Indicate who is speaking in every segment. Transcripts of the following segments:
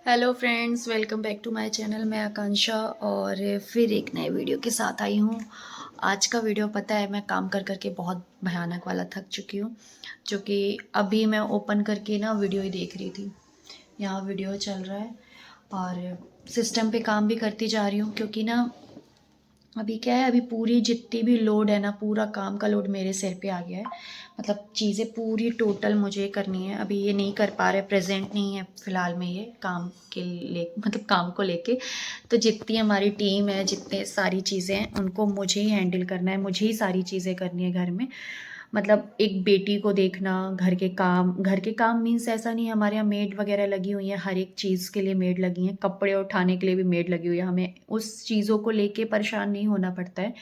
Speaker 1: Hello friends, welcome back to my channel. मैं आकांक्षा और फिर एक नए वीडियो के साथ आई हूँ। आज का वीडियो पता है, मैं काम कर करके बहुत भयानक वाला थक चुकी हूँ। जो कि अभी मैं ओपन करके ना वीडियो ही देख रही थी। यहाँ वीडियो चल रहा है और सिस्टम पे काम भी करती जा रही हूँ, क्योंकि ना अभी क्या है, अभी पूरी जितनी भी लोड है ना, पूरा काम का लोड मेरे सिर पे आ गया है। मतलब चीज़ें पूरी टोटल मुझे करनी है। अभी ये नहीं कर पा रहे, प्रेजेंट नहीं है फ़िलहाल में ये काम के ले मतलब काम को लेके। तो जितनी हमारी टीम है, जितने सारी चीज़ें हैं, उनको मुझे ही हैंडल करना है, मुझे ही सारी चीज़ें करनी है घर में। मतलब एक बेटी को देखना, घर के काम मीन्स ऐसा नहीं, हमारे यहाँ मेड वगैरह लगी हुई है, हर एक चीज़ के लिए मेड लगी हैं, कपड़े उठाने के लिए भी मेड लगी हुई है। हमें उस चीज़ों को लेके परेशान नहीं होना पड़ता है।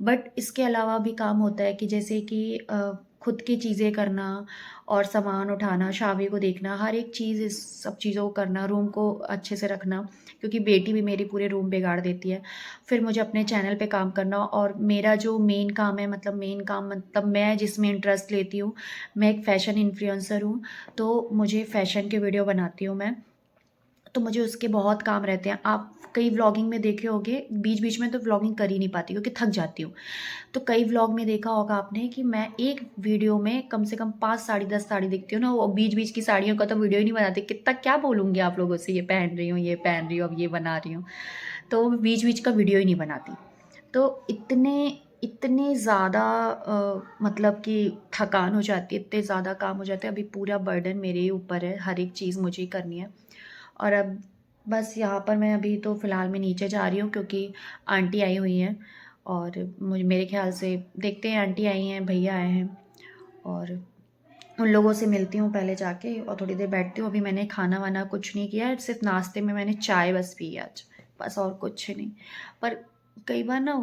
Speaker 1: बट इसके अलावा भी काम होता है कि जैसे कि खुद की चीज़ें करना और सामान उठाना, शावी को देखना, हर एक चीज़, इस सब चीज़ों को करना, रूम को अच्छे से रखना, क्योंकि बेटी भी मेरी पूरे रूम बिगाड़ देती है। फिर मुझे अपने चैनल पे काम करना, और मेरा जो मेन काम है, मतलब मैं जिसमें इंटरेस्ट लेती हूँ, मैं एक फ़ैशन इन्फ्लुएंसर हूँ। तो मुझे फ़ैशन के वीडियो बनाती हूँ मैं। तो मुझे उसके बहुत काम रहते हैं। आप कई व्लॉगिंग में देखे होंगे, बीच बीच में तो व्लॉगिंग कर ही नहीं पाती क्योंकि थक जाती हूँ। तो कई व्लॉग में देखा होगा आपने कि मैं एक वीडियो में कम से कम 5 साड़ी 10 साड़ी दिखती हूँ ना, वो बीच बीच की साड़ियों का तो वीडियो ही नहीं बनाती। कितना क्या बोलूँगी आप लोगों से, ये पहन रही हूँ, ये पहन रही हूँ, अब ये बना रही हूँ। तो बीच बीच का वीडियो ही नहीं बनाती। तो इतने इतने ज़्यादा मतलब कि थकान हो जाती है, इतने ज़्यादा काम हो जाते हैं। अभी पूरा बर्डन मेरे ही ऊपर है, हर एक चीज़ मुझे ही करनी है। और अब बस यहाँ पर मैं अभी तो फ़िलहाल मैं नीचे जा रही हूँ, क्योंकि आंटी आई हुई हैं। और मुझे मेरे ख़्याल से देखते हैं, आंटी आई हैं, भैया आए हैं, और उन लोगों से मिलती हूँ पहले जाके, और थोड़ी देर बैठती हूँ। अभी मैंने खाना वाना कुछ नहीं किया है, सिर्फ नाश्ते में मैंने चाय बस पी है आज, बस और कुछ नहीं। पर कई बार ना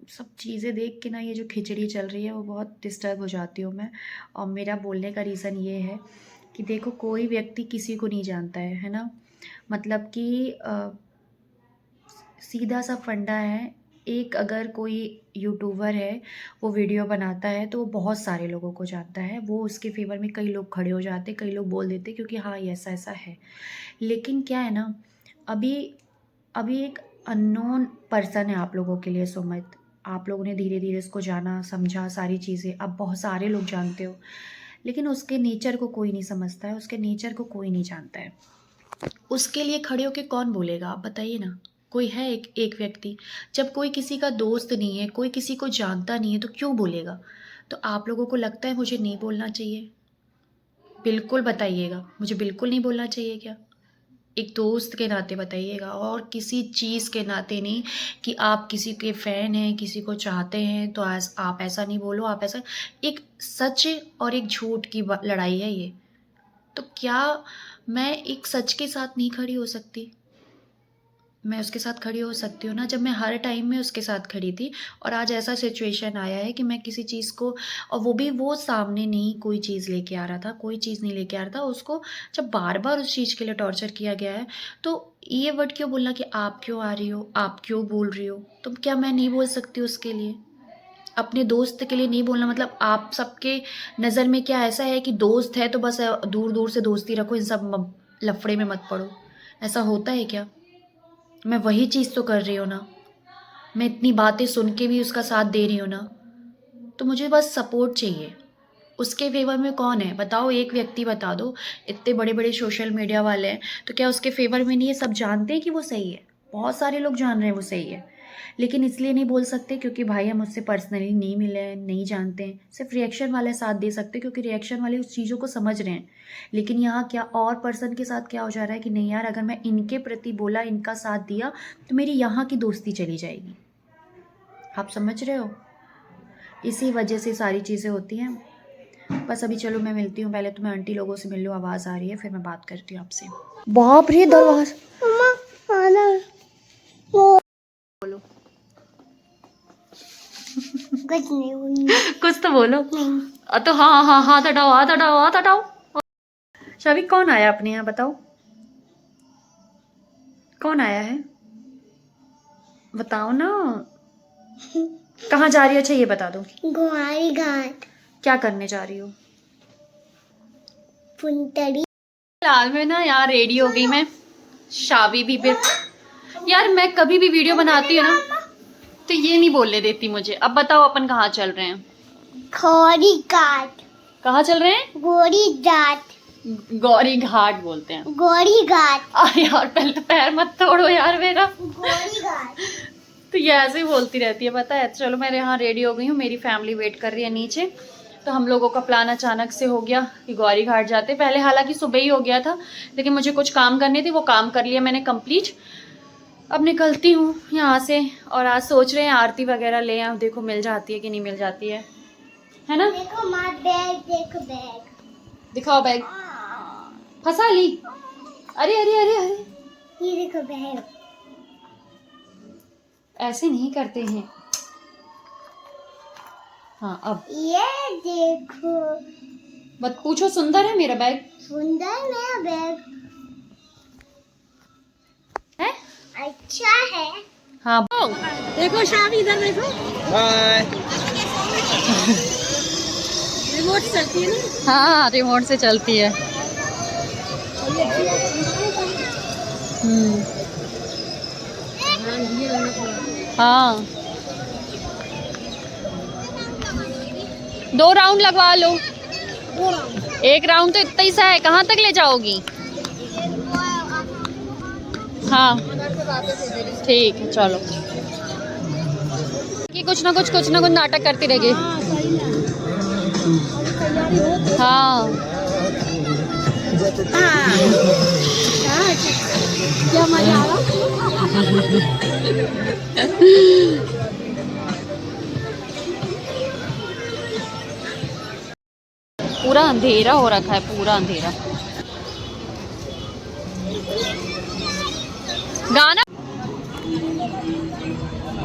Speaker 1: सब चीज़ें देख के ना, ये जो खिचड़ी चल रही है वो बहुत डिस्टर्ब हो जाती हूँ मैं। और मेरा बोलने का रीज़न ये है कि देखो, कोई व्यक्ति किसी को नहीं जानता है ना। मतलब कि सीधा सा फंडा है। एक अगर कोई यूट्यूबर है, वो वीडियो बनाता है तो वो बहुत सारे लोगों को जानता है, वो उसके फेवर में कई लोग खड़े हो जाते, कई लोग बोल देते क्योंकि हाँ, ये ऐसा ऐसा है। लेकिन क्या है ना, अभी अभी एक अननोन पर्सन है आप लोगों के लिए सुमित। आप लोगों ने धीरे धीरे इसको जाना, समझा, सारी चीज़ें अब बहुत सारे लोग जानते हो। लेकिन उसके नेचर को कोई नहीं समझता है, उसके नेचर को कोई नहीं जानता है। उसके लिए खड़े होके कौन बोलेगा, आप बताइए ना। कोई है एक एक व्यक्ति। जब कोई किसी का दोस्त नहीं है, कोई किसी को जानता नहीं है, तो क्यों बोलेगा। तो आप लोगों को लगता है मुझे नहीं बोलना चाहिए? बिल्कुल बताइएगा, मुझे बिल्कुल नहीं बोलना चाहिए क्या? एक दोस्त के नाते बताइएगा, और किसी चीज़ के नाते नहीं कि आप किसी के फ़ैन हैं, किसी को चाहते हैं तो आप ऐसा नहीं बोलो, आप ऐसा। एक सच और एक झूठ की लड़ाई है ये। तो क्या मैं एक सच के साथ नहीं खड़ी हो सकती? मैं उसके साथ खड़ी हो सकती हूँ ना, जब मैं हर टाइम में उसके साथ खड़ी थी। और आज ऐसा सिचुएशन आया है कि मैं किसी चीज़ को, और वो भी वो सामने नहीं कोई चीज़ लेके आ रहा था, कोई चीज़ नहीं लेके आ रहा था उसको। जब बार बार उस चीज़ के लिए टॉर्चर किया गया है, तो ये वर्ड क्यों बोलना कि आप क्यों आ रही हो, आप क्यों बोल रही हो। तो क्या मैं नहीं बोल सकती उसके लिए? अपने दोस्त के लिए नहीं बोलना मतलब आप सबके नज़र में क्या ऐसा है कि दोस्त है तो बस दूर दूर से दोस्ती रखो, इन सब लफड़े में मत पड़ो? ऐसा होता है क्या? मैं वही चीज़ तो कर रही हूँ ना। मैं इतनी बातें सुन के भी उसका साथ दे रही हूँ ना। तो मुझे बस सपोर्ट चाहिए। उसके फ़ेवर में कौन है बताओ, एक व्यक्ति बता दो। इतने बड़े-बड़े सोशल मीडिया वाले हैं, तो क्या उसके फ़ेवर में नहीं है? सब जानते हैं कि वो सही है। बहुत सारे लोग जान रहे हैं वो सही है। लेकिन इसलिए नहीं बोल सकते क्योंकि भाई हम उससे पर्सनली नहीं मिले हैं, नहीं जानते हैं। सिर्फ़ रिएक्शन वाले साथ दे सकते हैं, क्योंकि रिएक्शन वाले उस चीज़ों को समझ रहे हैं। लेकिन यहाँ क्या और पर्सन के साथ क्या हो जा रहा है कि नहीं यार, अगर मैं इनके प्रति बोला, इनका साथ दिया, तो मेरी यहाँ की दोस्ती चली जाएगी। आप समझ रहे हो? इसी वजह से सारी चीज़ें होती हैं। बस अभी चलो मैं मिलती हूँ, पहले तो मैं आंटी लोगों से मिल लूँ, आवाज़ आ रही है, फिर मैं बात करती हूँ आपसे। बाप रे, दरवाज़ा बोलो। कुछ नहीं कुछ तो बोलो। तो हाँ हाँ, हाथ हटाओ, हाथ हटाओ, हाथ हटाओ। शावी, कौन आया अपने यहाँ बताओ? कौन आया है बताओ ना। कहाँ जा रही हो? अच्छा ये बता दो। गुआरी घाट। क्या करने जा रही हो? फुंतड़ी फिलहाल में ना यहाँ रेडी हो गई मैं, शावी भी फिर यार मैं कभी भी वीडियो बनाती हूँ ना तो ये नहीं बोलने देती मुझे। अब बताओ अपन कहाँ चल रहे हैं?
Speaker 2: गौरी घाट।
Speaker 1: कहाँ चल रहे हैं?
Speaker 2: गौरी घाट।
Speaker 1: गौरी घाट बोलते हैं।
Speaker 2: गौरी घाट।
Speaker 1: यार पहले तो पैर मत तोड़ो यार मेरा।
Speaker 2: गौरी घाट।
Speaker 1: तो ये ऐसे ही बोलती रहती है, पता है। चलो मैं यहाँ रेडी हो गई हूँ, मेरी फैमिली वेट कर रही है नीचे। तो हम लोगों का प्लान अचानक से हो गया कि गौरी घाट जाते। पहले हालांकि सुबह ही हो गया था, लेकिन मुझे कुछ काम करने थे, वो काम कर लिया मैंने कंप्लीट। अब निकलती हूँ यहाँ से। और आज सोच रहे हैं आरती वगैरह ले आऊँ, देखो मिल जाती है कि नहीं मिल जाती है ना।
Speaker 2: देखो माँ बैग, देखो बैग,
Speaker 1: दिखाओ बैग। फंसा ली। अरे अरे अरे अरे,
Speaker 2: ये देखो बैग।
Speaker 1: ऐसे नहीं करते हैं। हाँ अब
Speaker 2: ये देखो,
Speaker 1: मत पूछो, सुंदर है मेरा बैग।
Speaker 2: सुंदर नया बैग
Speaker 1: है,
Speaker 2: अच्छा है।
Speaker 1: हाँ
Speaker 2: देखो शावी, इधर देखो।
Speaker 3: बाय।
Speaker 2: रिमोट से चलती है ना?
Speaker 1: हाँ रिमोट से चलती है। हाँ 2 राउंड लगवा लो। 1 राउंड तो इतना ही सा है, कहाँ तक ले जाओगी? हाँ ठीक है चलो। कि कुछ ना कुछ नाटक करती रहेगी। हाँ
Speaker 2: क्या मजा आ रहा?
Speaker 1: पूरा अंधेरा हो रखा है, पूरा अंधेरा। गाना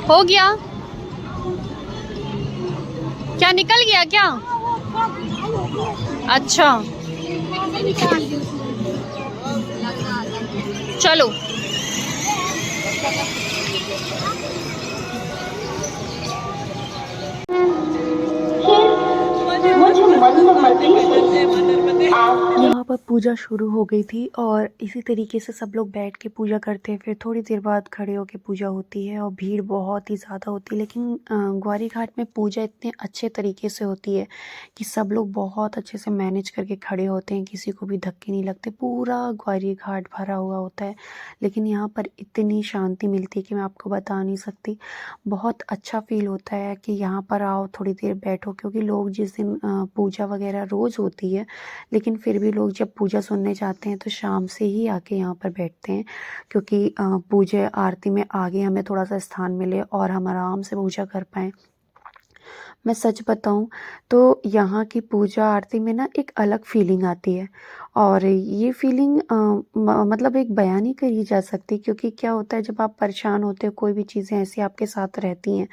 Speaker 1: हो गया क्या? निकल गया क्या? अच्छा चलो। यहाँ पर पूजा शुरू हो गई थी और इसी तरीके से सब लोग बैठ के पूजा करते हैं। फिर थोड़ी देर बाद खड़े होके पूजा होती है और भीड़ बहुत ही ज़्यादा होती है। लेकिन ग्वारी घाट में पूजा इतने अच्छे तरीके से होती है कि सब लोग बहुत अच्छे से मैनेज करके खड़े होते हैं, किसी को भी धक्के नहीं लगते। पूरा ग्वारी घाट भरा हुआ होता है, लेकिन यहाँ पर इतनी शांति मिलती है कि मैं आपको बता नहीं सकती। बहुत अच्छा फील होता है कि यहाँ पर आओ, थोड़ी देर बैठो, क्योंकि लोग जिस दिन पूजा वगैरह रोज़ होती है, लेकिन फिर भी लोग जब पूजा सुनने जाते हैं तो शाम से ही आके यहाँ पर बैठते हैं, क्योंकि पूजा आरती में आगे हमें थोड़ा सा स्थान मिले और हम आराम से पूजा कर पाएँ। मैं सच बताऊं तो यहाँ की पूजा आरती में ना एक अलग फीलिंग आती है, और ये फीलिंग मतलब एक बयान नहीं करी जा सकती। क्योंकि क्या होता है, जब आप परेशान होते हो, कोई भी चीज़ें ऐसी आपके साथ रहती हैं,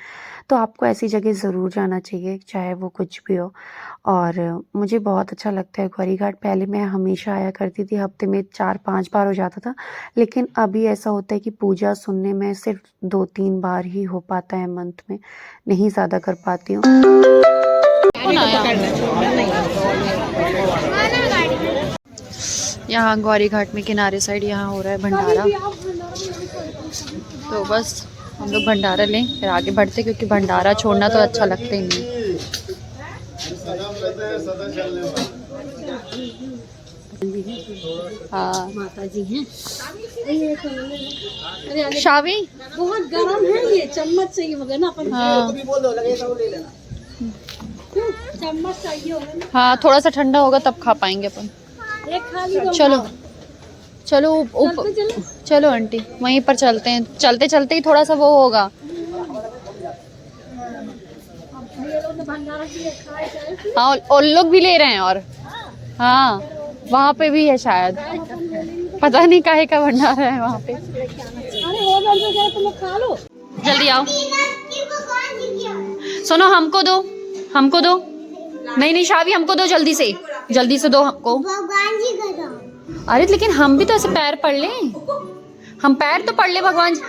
Speaker 1: तो आपको ऐसी जगह ज़रूर जाना चाहिए, चाहे वो कुछ भी हो। और मुझे बहुत अच्छा लगता है ग्वारी घाट। पहले मैं हमेशा आया करती थी, हफ्ते में 4-5 बार हो जाता था, लेकिन अभी ऐसा होता है कि पूजा सुनने में सिर्फ 2-3 बार ही हो पाता है मंथ में, नहीं ज़्यादा कर पाती हूँ। यहाँ ग्वारी घाट में किनारे साइड यहाँ हो रहा है भंडारा, तो बस हम लोग भंडारा लें फिर आगे बढ़ते, क्योंकि भंडारा छोड़ना तो अच्छा लगता ही नहीं। हाँ
Speaker 2: माता जी हैं।
Speaker 1: शावी
Speaker 2: बहुत गर्म है ये, चम्मच चाहिए होगा ना अपन।
Speaker 1: हाँ
Speaker 2: चम्मच चाहिए होगा ना।
Speaker 1: हाँ थोड़ा सा ठंडा होगा तब खा पाएंगे अपन।
Speaker 2: एक खाली दो।
Speaker 1: चलो चलो ऊपर चलो आंटी, वहीं पर चलते हैं। चलते चलते ही थोड़ा सा वो होगा। हाँ और लोग भी ले रहे हैं। और हाँ वहाँ पे भी है शायद, पता नहीं काहे का भंडारा है वहाँ पे।
Speaker 2: अरे हो गया, तुम लोग खा लो।
Speaker 1: जल्दी आओ। सुनो हमको दो, हमको दो। नहीं नहीं शावी हमको दो, जल्दी से दो हमको।
Speaker 2: भगवान जी का दो।
Speaker 1: अरे लेकिन हम भी तो ऐसे पैर पढ़ ले, हम पैर तो पढ़ ले भगवान जी।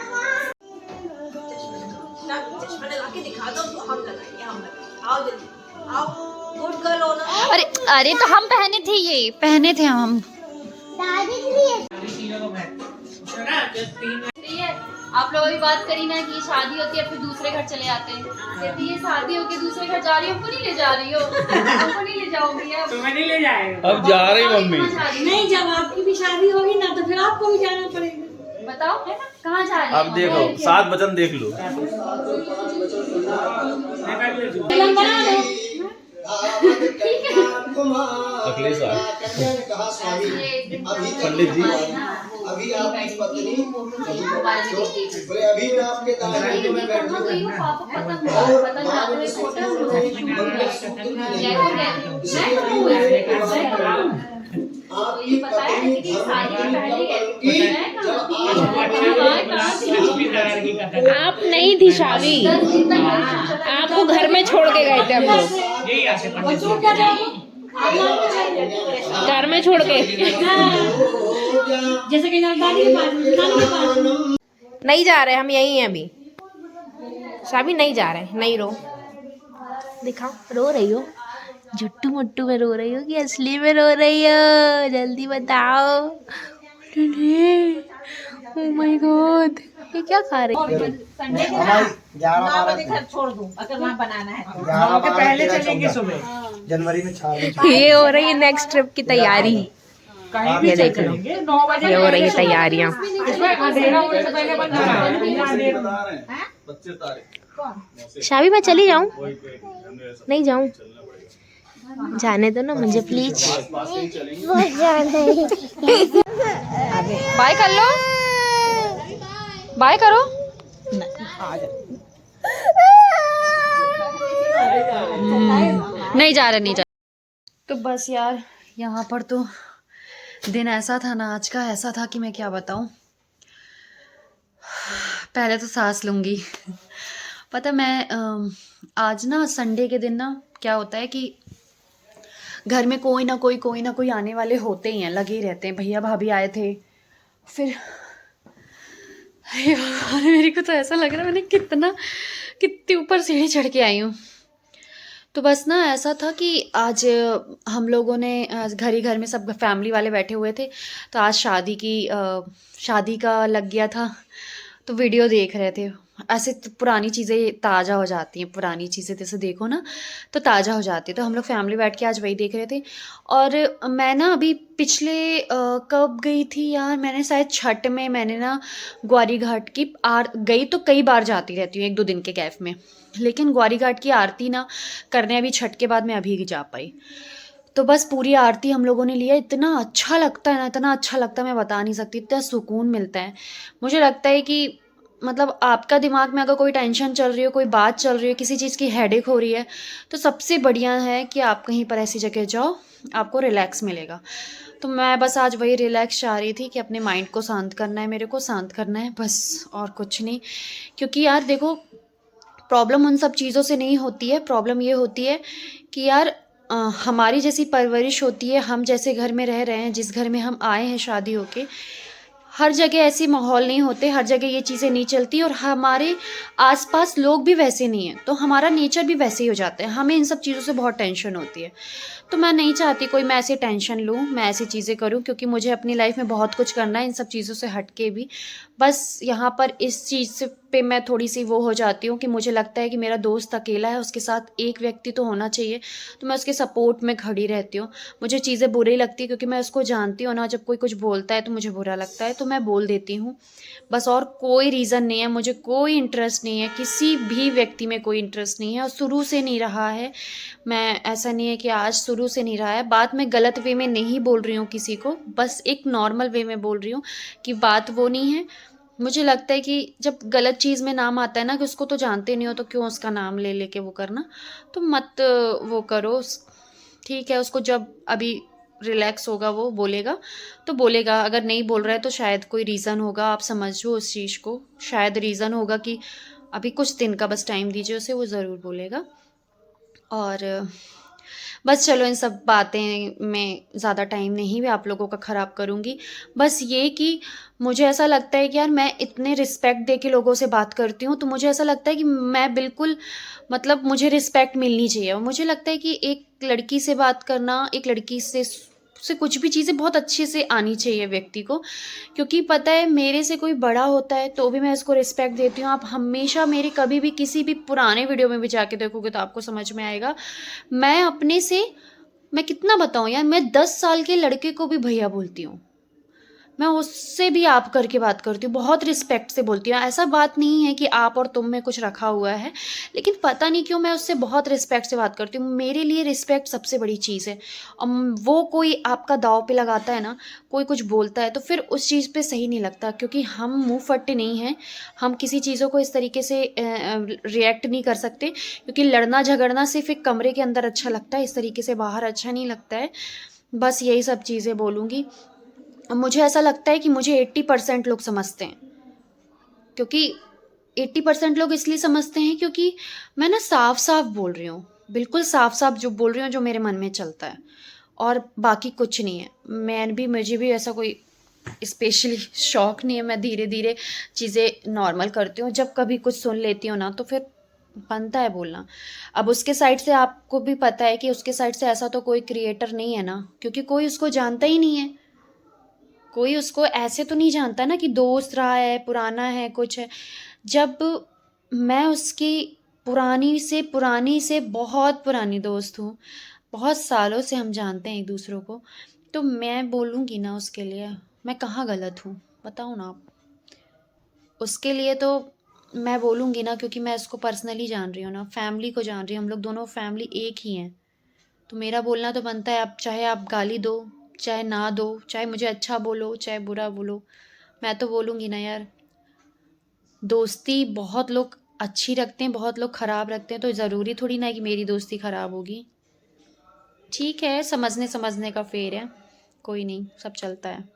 Speaker 1: अरे अरे तो हम पहने थे, ये पहने थे हम।
Speaker 2: दादी के लिए
Speaker 1: आप लोगों की बात करी ना कि शादी होती है फिर दूसरे घर चले जाते हैं, कहती है शादी होके दूसरे घर जा रही हो, हमको नहीं ले जा रही हो, हमको नहीं ले जाओगी अब,
Speaker 3: तुम्हें नहीं ले जाएगा।
Speaker 4: अब जा रही मम्मी।
Speaker 2: नहीं, जब आपकी भी शादी होगी ना तो फिर आपको भी जाना पड़ेगा।
Speaker 1: बताओ कहाँ जा रही
Speaker 4: अब देखो 7 वचन देख लो।
Speaker 2: फिल्म बना लो।
Speaker 4: अगले साल पंडित जी
Speaker 5: अभी आपकी पत्नी बोले अभी मैं आपके दाहिने में बैठी
Speaker 6: आप नहीं थी शादी, आपको घर में छोड़ के गए थे हम लोग,
Speaker 3: यही आसे
Speaker 6: घर में छोड़ के।
Speaker 2: जैसे कि दादी के पास, नानी के पास।
Speaker 6: नहीं जा रहे हम, यही हैं अभी। शादी नहीं जा रहे, नहीं रो, दिखाओ रो रही हो, जुट्टू मुट्टू में रो रही हो कि असली में रो रही हो, जल्दी बताओ। ओह माय गॉड, ये क्या खा रही है?
Speaker 2: छोड़ दूं अगर वहाँ बनाना है।
Speaker 3: पहले चलेंगे सुबह।
Speaker 5: जनवरी में 4
Speaker 6: ये हो रही है नेक्स्ट ट्रिप की तैयारी,
Speaker 3: कहीं भी
Speaker 6: ये देख लो,
Speaker 3: चलेंगे 9 बजे।
Speaker 6: ये हो रही है तैयारियां।
Speaker 3: अंधेरा होने से पहले बंद करना है।
Speaker 6: शादी मैं चली जाऊं? नहीं जाऊं? जाने दो ना मुझे प्लीज। बाय कर लो, बाय करो।
Speaker 1: नहीं जा रहे, नहीं जा। तो बस यार यहाँ पर तो दिन ऐसा था ना, आज का ऐसा था कि मैं क्या बताऊँ। पहले तो सांस लूँगी। पता मैं आज ना संडे के दिन ना क्या होता है कि घर में कोई ना कोई आने वाले होते ही हैं, लगे ही रहते हैं। भैया भाभी आए थे, फिर यार मेरे को तो ऐसा लग रहा है मैंने कितनी ऊपर सीढ़ी चढ़ के आई हूँ। तो बस ना ऐसा था कि आज हम लोगों ने घर में सब फैमिली वाले बैठे हुए थे, तो आज शादी का लग गया था, तो वीडियो देख रहे थे। ऐसे तो पुरानी चीज़ें ताज़ा हो जाती हैं, पुरानी चीज़ें जैसे देखो ना तो ताज़ा हो जाती है। तो हम लोग फैमिली बैठ के आज वही देख रहे थे। और मैं ना अभी पिछले कब गई थी यार, मैंने शायद छठ में मैंने ना ग्वारी घाट की गई तो कई बार जाती रहती हूँ 1-2 दिन के गैप में, लेकिन ग्वारी घाट की आरती ना करने अभी छठ के बाद मैं अभी जा पाई। तो बस पूरी आरती हम लोगों ने लिया। इतना अच्छा लगता है ना, इतना अच्छा लगता है मैं बता नहीं सकती, इतना सुकून मिलता है। मुझे लगता है कि मतलब आपका दिमाग में अगर कोई टेंशन चल रही हो, कोई बात चल रही है, किसी चीज़ की हेडेक हो रही है, तो सबसे बढ़िया है कि आप कहीं पर ऐसी जगह जाओ, आपको रिलैक्स मिलेगा। तो मैं बस आज वही रिलैक्स चाह रही थी कि अपने माइंड को शांत करना है, मेरे को शांत करना है बस, और कुछ नहीं। क्योंकि यार देखो प्रॉब्लम उन सब चीज़ों से नहीं होती है, प्रॉब्लम ये होती है कि यार हमारी जैसी परवरिश होती है, हम जैसे घर में रह रहे हैं, जिस घर में हम आए हैं शादी होके, हर जगह ऐसी माहौल नहीं होते, हर जगह ये चीज़ें नहीं चलती, और हमारे आसपास लोग भी वैसे नहीं हैं, तो हमारा नेचर भी वैसे ही हो जाता है। हमें इन सब चीज़ों से बहुत टेंशन होती है। तो मैं नहीं चाहती कोई मैं ऐसी टेंशन लूँ, मैं ऐसी चीज़ें करूँ, क्योंकि मुझे अपनी लाइफ में बहुत कुछ करना है इन सब चीज़ों से हट के भी। बस यहाँ पर इस चीज़ से पे मैं थोड़ी सी वो हो जाती हूँ कि मुझे लगता है कि मेरा दोस्त अकेला है, उसके साथ एक व्यक्ति तो होना चाहिए, तो मैं उसके सपोर्ट में खड़ी रहती हूँ। मुझे चीज़ें बुरी लगती है क्योंकि मैं उसको जानती हूँ ना, जब कोई कुछ बोलता है तो मुझे बुरा लगता है, तो मैं बोल देती हूँ बस, और कोई रीज़न नहीं है। मुझे कोई इंटरेस्ट नहीं है, किसी भी व्यक्ति में कोई इंटरेस्ट नहीं है, और शुरू से नहीं रहा है। मैं ऐसा नहीं है कि आज शुरू से नहीं रहा है। बात मैं गलत वे में नहीं बोल रही हूँ किसी को, बस एक नॉर्मल वे में बोल रही हूँ कि बात वो नहीं है। मुझे लगता है कि जब गलत चीज़ में नाम आता है ना, कि उसको तो जानते नहीं हो तो क्यों उसका नाम ले लेके वो करना, तो मत वो करो। ठीक है, उसको जब अभी रिलैक्स होगा वो बोलेगा तो बोलेगा, अगर नहीं बोल रहा है तो शायद कोई रीज़न होगा, आप समझो उस चीज़ को। शायद रीज़न होगा कि अभी कुछ दिन का बस टाइम दीजिए उसे, वो ज़रूर बोलेगा। और बस चलो, इन सब बातें में ज़्यादा टाइम नहीं भी आप लोगों का ख़राब करूँगी। बस ये कि मुझे ऐसा लगता है कि यार मैं इतने रिस्पेक्ट दे के लोगों से बात करती हूँ, तो मुझे ऐसा लगता है कि मैं बिल्कुल मुझे रिस्पेक्ट मिलनी चाहिए। और मुझे लगता है कि एक लड़की से बात करना, एक लड़की से से कुछ भी चीज़ें बहुत अच्छे से आनी चाहिए व्यक्ति को, क्योंकि पता है मेरे से कोई बड़ा होता है तो भी मैं इसको रिस्पेक्ट देती हूँ। आप हमेशा मेरे कभी भी किसी भी पुराने वीडियो में भी जाके देखोगे तो आपको समझ में आएगा। मैं अपने से, मैं कितना बताऊँ यार, मैं 10 साल के लड़के को भी भैया बोलती हूँ, मैं उससे भी आप करके बात करती हूँ, बहुत रिस्पेक्ट से बोलती हूँ। ऐसा बात नहीं है कि आप और तुम में कुछ रखा हुआ है, लेकिन पता नहीं क्यों मैं उससे बहुत रिस्पेक्ट से बात करती हूँ। मेरे लिए रिस्पेक्ट सबसे बड़ी चीज़ है। वो कोई आपका दाव पे लगाता है ना, कोई कुछ बोलता है तो फिर उस चीज़ पे सही नहीं लगता, क्योंकि हम मुँह फट्टे नहीं हैं। हम किसी चीज़ों को इस तरीके से रिएक्ट नहीं कर सकते, क्योंकि लड़ना झगड़ना सिर्फ एक कमरे के अंदर अच्छा लगता है, इस तरीके से बाहर अच्छा नहीं लगता है। बस यही सब चीज़ें बोलूँगी। मुझे ऐसा लगता है कि मुझे 80% लोग समझते हैं, क्योंकि 80% लोग इसलिए समझते हैं क्योंकि मैं ना साफ साफ बोल रही हूँ, बिल्कुल साफ साफ जो बोल रही हूँ, जो मेरे मन में चलता है, और बाकी कुछ नहीं है। मुझे भी ऐसा कोई स्पेशली शौक नहीं है। मैं धीरे धीरे चीज़ें नॉर्मल करती हूँ। जब कभी कुछ सुन लेती हूँ ना तो फिर बनता है बोलना। अब उसके साइड से आपको भी पता है कि उसके साइड से ऐसा तो कोई क्रिएटर नहीं है ना, क्योंकि कोई उसको जानता ही नहीं है। कोई उसको ऐसे तो नहीं जानता ना कि दोस्त रहा है, पुराना है, कुछ है। जब मैं उसकी पुरानी से बहुत पुरानी दोस्त हूँ, बहुत सालों से हम जानते हैं एक दूसरों को, तो मैं बोलूँगी ना उसके लिए, मैं कहाँ गलत हूँ बताओ ना आप। उसके लिए तो मैं बोलूँगी ना, क्योंकि मैं उसको पर्सनली जान रही हूँ ना, फैमिली को जान रही हूँ। हम लोग दोनों फैमिली एक ही हैं, तो मेरा बोलना तो बनता है। अब चाहे आप गाली दो, चाहे ना दो, चाहे मुझे अच्छा बोलो, चाहे बुरा बोलो, मैं तो बोलूँगी ना यार। दोस्ती बहुत लोग अच्छी रखते हैं, बहुत लोग ख़राब रखते हैं, तो ज़रूरी थोड़ी ना है कि मेरी दोस्ती ख़राब होगी। ठीक है, समझने का फेर है, कोई नहीं, सब चलता है।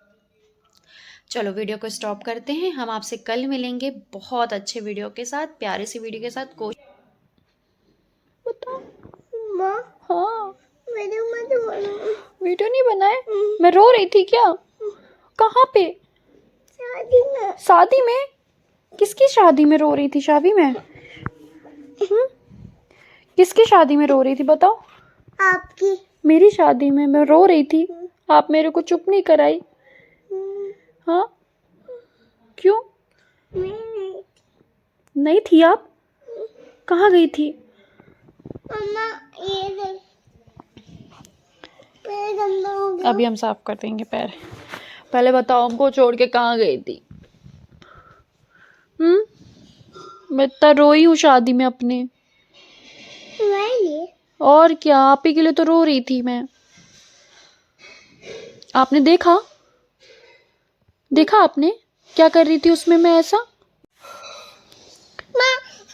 Speaker 1: चलो वीडियो को स्टॉप करते हैं। हम आपसे कल मिलेंगे बहुत अच्छे वीडियो के साथ, प्यारे से वीडियो के साथ। बताओ
Speaker 6: माँ,
Speaker 1: हाँ,
Speaker 6: वीडियो नहीं बनाए? मैं रो रही थी क्या? कहाँ पे? शादी में? किसकी शादी में रो रही थी? शादी में? किसकी शादी में रो रही थी बताओ?
Speaker 7: आपकी।
Speaker 6: मेरी शादी में मैं रो रही थी? आप मेरे को चुप नहीं कराई? हाँ, क्यों नहीं थी आप? कहाँ गई थी?
Speaker 7: मम्मा ये देख, पैर गंदा हो गया।
Speaker 1: अभी हम साफ कर देंगे पैर। पहले बताओ हमको छोड़ के कहाँ गई थी? मैं इतना रोई हूँ शादी में अपने।
Speaker 7: नहीं,
Speaker 1: और क्या, आप ही के लिए तो रो रही थी मैं। आपने देखा आपने क्या कर रही थी उसमें मैं ऐसा?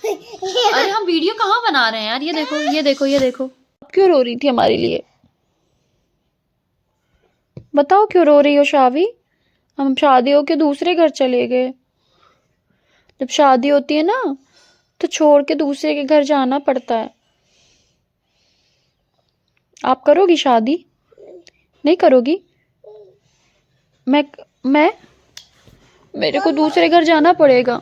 Speaker 1: अरे हम वीडियो कहाँ बना रहे हैं यार, ये देखो ये देखो ये देखो। आप क्यों रो रही थी हमारे लिए? बताओ क्यों रो रही हो शावी? हम शादी होके दूसरे घर चले गए। जब शादी होती है ना तो छोड़ के दूसरे के घर जाना पड़ता है। आप करोगी शादी? नहीं करोगी? मैं मेरे को दूसरे घर जाना पड़ेगा।